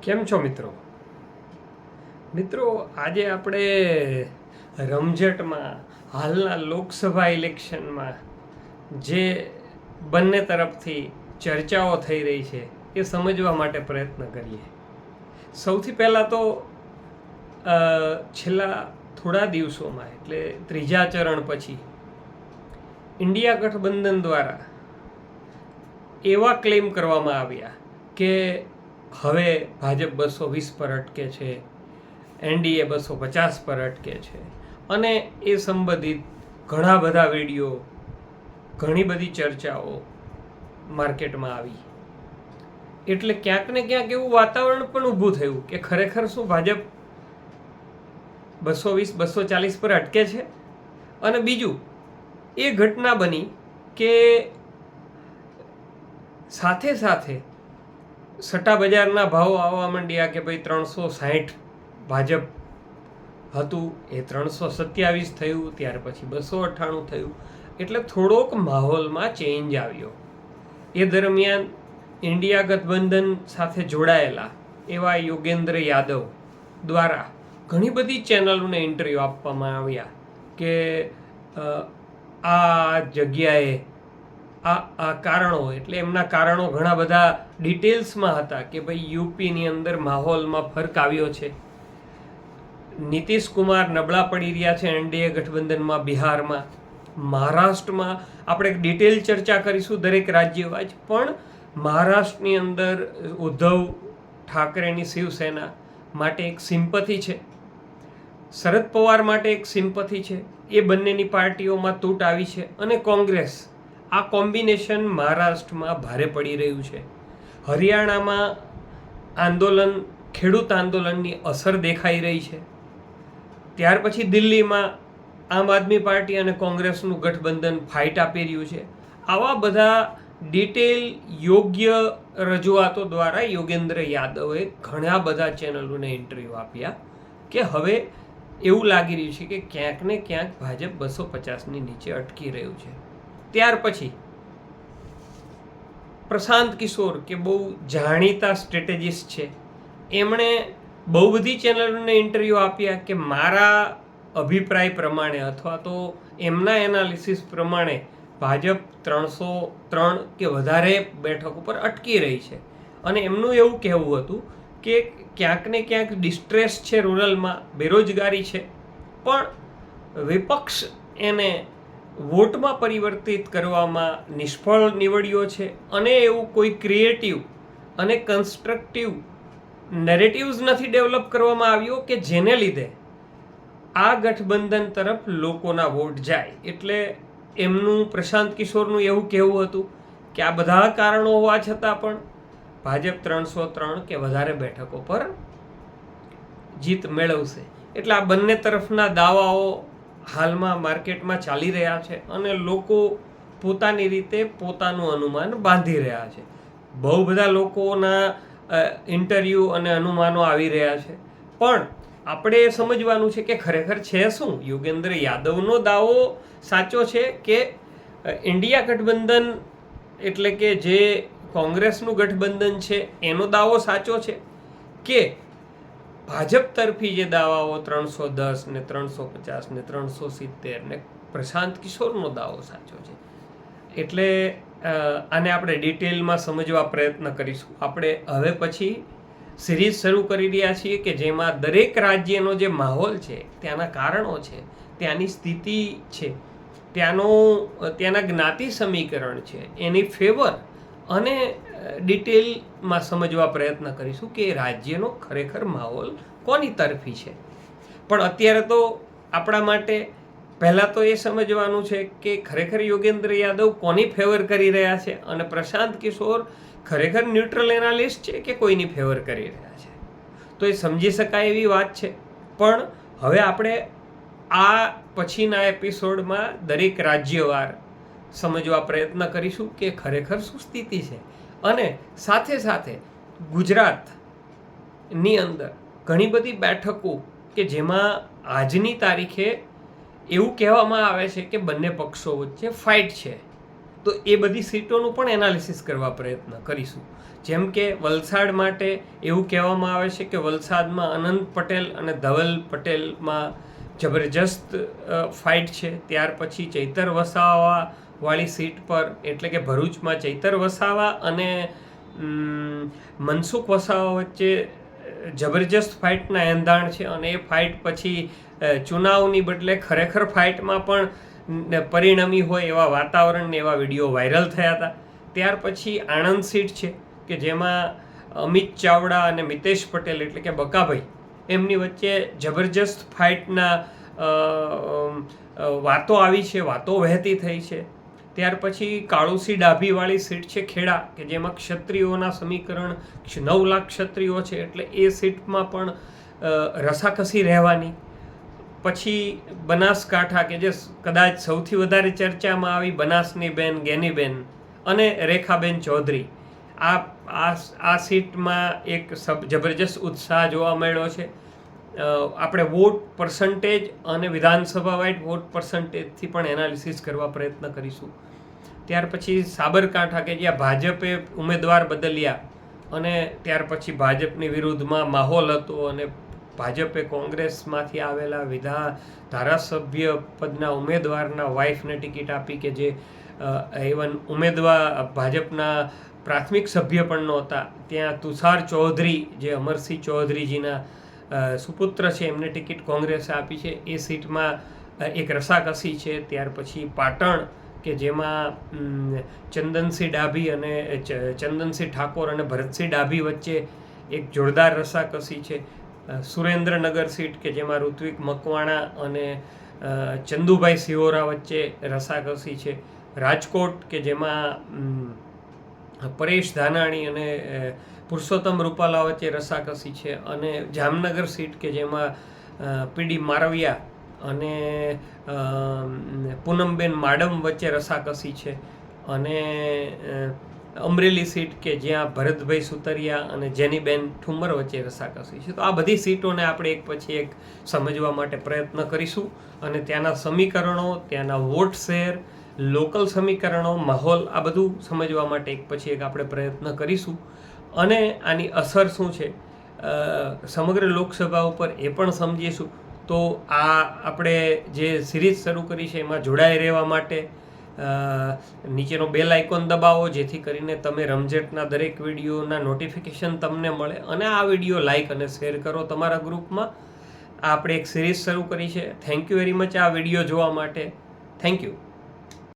કેમ છો મિત્રો? આજે આપણે રમઝટમાં હાલના લોકસભા ઇલેક્શનમાં જે બંને તરફથી ચર્ચાઓ થઈ રહી છે એ સમજવા માટે પ્રયત્ન કરીએ. સૌથી પહેલાં તો છેલ્લા થોડા દિવસોમાં એટલે ત્રીજા ચરણ પછી ઇન્ડિયા ગઠબંધન દ્વારા એવા ક્લેમ કરવામાં આવ્યા કે હવે ભાજપ 220 પર અટકે છે, એનડીએ 250 પર અટકે છે અને એ સંબંધિત ઘણા બધા વિડીયો, ઘણી બધી ચર્ચાઓ માર્કેટમાં આવી. એટલે ક્યાંક ને ક્યાંક એવું વાતાવરણ પણ ઊભું થયું કે ખરેખર શું ભાજપ 220 240 પર અટકે છે? અને બીજું એ ઘટના બની કે સાથે સાથે સટ્ટા બજારના ભાવ આવવા માંડ્યા કે ભાઈ 360 ભાજપ હતું એ 327 થયું, ત્યાર પછી 298 થયું. એટલે થોડોક માહોલમાં ચેન્જ આવ્યો. એ દરમિયાન ઇન્ડિયા ગઠબંધન સાથે જોડાયેલા એવા યોગેન્દ્ર યાદવ દ્વારા ઘણી બધી ચેનલોને ઇન્ટરવ્યૂ આપવામાં આવ્યા કે આ જગ્યાએ આ કારણો, એટલે એમના કારણો ઘણા બધા ડિટેલ્સમાં હતા કે ભાઈ યુપીની અંદર માહોલમાં ફરક આવ્યો છે, નીતિશ કુમાર નબળા પડી રહ્યા છે એનડીએ ગઠબંધનમાં, બિહારમાં, મહારાષ્ટ્રમાં. આપણે ડિટેલ ચર્ચા કરીશું દરેક રાજ્યવાઇઝ, પણ મહારાષ્ટ્રની અંદર ઉદ્ધવ ઠાકરેની શિવસેના માટે એક સિમ્પથી છે, શરદ પવાર માટે એક સિમ્પથી છે, એ બંનેની પાર્ટીઓમાં તૂટ આવી છે. અને કોંગ્રેસ, આ કોમ્બિનેશન મહારાષ્ટ્રમાં ભારે પડી રહ્યું છે. હરિયાણામાં આંદોલન, ખેડૂત આંદોલનની અસર દેખાઈ રહી છે. ત્યાર પછી દિલ્હીમાં આમ આદમી પાર્ટી અને કોંગ્રેસનું ગઠબંધન ફાઇટ આપી રહ્યું છે. આવા બધા ડિટેલ યોગ્ય રજૂઆતો દ્વારા યોગેન્દ્ર યાદવે ઘણા બધા ચેનલોને ઇન્ટરવ્યૂ આપ્યા કે હવે એવું લાગી રહ્યું છે કે ક્યાંક ને ક્યાંક ભાજપ 250ની નીચે અટકી રહ્યું છે. ત્યાર પછી પ્રશાંત કિશોર, કે બહુ જાણીતા સ્ટ્રેટેજિસ્ટ છે, એમણે બહુ બધી ચેનલોને ઇન્ટરવ્યૂ આપ્યા કે મારા અભિપ્રાય પ્રમાણે અથવા તો એમના એનાલિસિસ પ્રમાણે ભાજપ 303 કે વધારે બેઠક ઉપર અટકી રહી છે. અને એમનું એવું કહેવું હતું કે ક્યાંક ને ક્યાંક ડિસ્ટ્રેસ છે રૂરલમાં, બેરોજગારી છે, પણ વિપક્ષ એને વોટમાં પરિવર્તિત કરવામાં નિષ્ફળ નીવડ્યો છે. અને એવું કોઈ ક્રિએટિવ અને કન્સ્ટ્રક્ટિવ નેરેટિવ્સ નથી ડેવલપ કરવામાં આવ્યો કે જેને લીધે આ ગઠબંધન તરફ લોકોના વોટ જાય. એટલે એમનું, પ્રશાંત કિશોરનું એવું કહેવું હતું કે આ બધા કારણો હોવા છતાં પણ ભાજપ 303 કે વધારે બેઠકો પર જીત મેળવશે. એટલે આ બંને તરફના દાવાઓ હાલમાં માર્કેટમાં ચાલી રહ્યા છે અને લોકો પોતાની રીતે પોતાનું અનુમાન બાંધી રહ્યા છે. બહુ બધા લોકોના ઇન્ટરવ્યૂ અને અનુમાનો આવી રહ્યા છે, પણ આપણે એ સમજવાનું છે કે ખરેખર છે શું. યોગેન્દ્ર યાદવનો દાવો સાચો છે કે ઇન્ડિયા ગઠબંધન એટલે કે જે કોંગ્રેસનું ગઠબંધન છે એનો દાવો સાચો છે કે ભાજપ તરફી જે દાવાઓ 310 ને 350 ને 370 ને પ્રશાંત કિશોરનો દાવો સાચો છે. એટલે આને આપણે ડિટેલમાં સમજવા પ્રયત્ન કરીશું. આપણે હવે પછી સિરીઝ શરૂ કરી રહ્યા છીએ કે જેમાં દરેક રાજ્યનો જે માહોલ છે, ત્યાંના કારણો છે, ત્યાંની સ્થિતિ છે, ત્યાંના જ્ઞાતિ સમીકરણ છે, એની ફેવર અને ડિટેલમાં સમજવા પ્રયત્ન કરીશું કે રાજ્યનો ખરેખર માહોલ કોની તરફી છે. પણ અત્યારે તો આપણા માટે પહેલાં તો એ સમજવાનું છે કે ખરેખર યોગેન્દ્ર યાદવ કોની ફેવર કરી રહ્યા છે અને પ્રશાંત કિશોર ખરેખર ન્યુટ્રલ એનાલિસ્ટ છે કે કોઈની ફેવર કરી રહ્યા છે. તો એ સમજી શકાય એવી વાત છે. પણ હવે આપણે આ પછીના એપિસોડમાં દરેક રાજ્યવાર સમજવા પ્રયત્ન કરીશું કે ખરેખર શું સ્થિતિ છે. અને સાથે સાથે ગુજરાતની અંદર ઘણી બધી બેઠકો કે જેમાં આજની તારીખે એવું કહેવામાં આવે છે કે બંને પક્ષો વચ્ચે ફાઇટ છે, તો એ બધી સીટોનું પણ એનાલિસિસ કરવા પ્રયત્ન કરીશું. જેમ કે વલસાડ માટે એવું કહેવામાં આવે છે કે વલસાડમાં અનંત પટેલ અને ધવલ પટેલમાં જબરજસ્ત ફાઇટ છે. ત્યાર પછી ચૈતર વસાવાવાળી સીટ પર, એટલે કે ભરૂચમાં ચૈતર વસાવા અને મનસુખ વસાવા વચ્ચે જબરજસ્ત ફાઇટના એંધાણ છે અને એ ફાઇટ પછી ચુનાવની બદલે ખરેખર ફાઇટમાં પણ પરિણમી હોય એવા વાતાવરણ ને એવા વિડીયો વાયરલ થયા હતા. ત્યાર પછી આણંદ સીટ છે કે જેમાં અમિત ચાવડા અને મિતેશ પટેલ એટલે કે બકાભાઈ એમની વચ્ચે જબરજસ્ત ફાઇટના વાતો આવી છે, વાતો વહેતી થઈ છે. ત્યાર પછી કાળુસી ડાભીવાળી સીટ છે ખેડા, કે જેમાં ક્ષત્રિયોના સમીકરણ 9 લાખ ક્ષત્રિયો છે, એટલે એ સીટમાં પણ રસાકસી રહેવાની. પછી બનાસકાંઠા કે જે કદાચ સૌથી વધારે ચર્ચામાં આવી, બનાસની બેન ગેનીબેન અને રેખાબેન ચૌધરી, આ સીટમાં એક જબરજસ્ત ઉત્સાહ જોવા મળ્યો છે. આપણે વોટ પર્સન્ટેજ અને વિધાનસભા વાઇઝ વોટ પર્સન્ટેજથી પણ એનાલિસિસ કરવા પ્રયત્ન કરીશું. ત્યાર પછી સાબરકાંઠા કે જ્યાં ભાજપે ઉમેદવાર બદલ્યા અને ત્યાર પછી ભાજપની વિરુદ્ધમાં માહોલ હતો અને ભાજપે કોંગ્રેસમાંથી આવેલા ધારાસભ્ય પદના ઉમેદવારના વાઇફને ટિકિટ આપી, કે જે ઇવન ઉમેદવાર ભાજપના પ્રાથમિક સભ્ય પણ નહોતા. ત્યાં તુષાર ચૌધરી, જે અમરસિંહ ચૌધરીજીના સુપુત્ર છે, એમને ટિકિટ કોંગ્રેસે આપી છે. એ સીટમાં એક રસાકસી છે. ત્યાર પછી પાટણ, કે જેમાં ચંદનસિંહ ડાભી અને ચંદનસિંહ ઠાકોર અને ભરતસિંહ ડાભી વચ્ચે એક જોરદાર રસાકસી છે. સુરેન્દ્રનગર સીટ, કે જેમાં ઋત્વિક મકવાણા અને ચંદુભાઈ સિહોરા વચ્ચે રસાકસી છે. રાજકોટ, કે જેમાં પરેશ ધાનાણી અને પુરુષોત્તમ રૂપાલા વચ્ચે રસાકસી છે. અને જામનગર સીટ, કે જેમાં પીડી મારવિયા અને પૂનમબેન માડમ વચ્ચે રસાકસી છે. અને અમરેલી સીટ, કે જ્યાં ભરતભાઈ સુતરિયા અને જેનીબેન ઠુમ્મર વચ્ચે રસાકસી છે. તો આ બધી સીટોને આપણે એક પછી એક સમજવા માટે પ્રયત્ન કરીશું અને ત્યાંના સમીકરણો, ત્યાંના વોટ શેર, લોકલ સમીકરણો, માહોલ, આ બધું સમજવા માટે એક પછી એક આપણે પ્રયત્ન કરીશું. અને આની અસર શું છે સમગ્ર લોકસભા ઉપર એ પણ સમજીશું. તો આ આપણે જે સિરીઝ શરૂ કરી છે એમાં જોડાઈ રહેવા માટે નીચેનો બેલ આઇકોન દબાવો, જેથી કરીને તમે રમઝટના દરેક વિડીયોના નોટિફિકેશન તમને મળે. અને આ વિડીયો લાઇક અને શેર કરો તમારા ગ્રુપમાં. આપણે એક સિરીઝ શરૂ કરી છે. થેન્ક યુ વેરી મચ આ વિડીયો જોવા માટે. Thank you.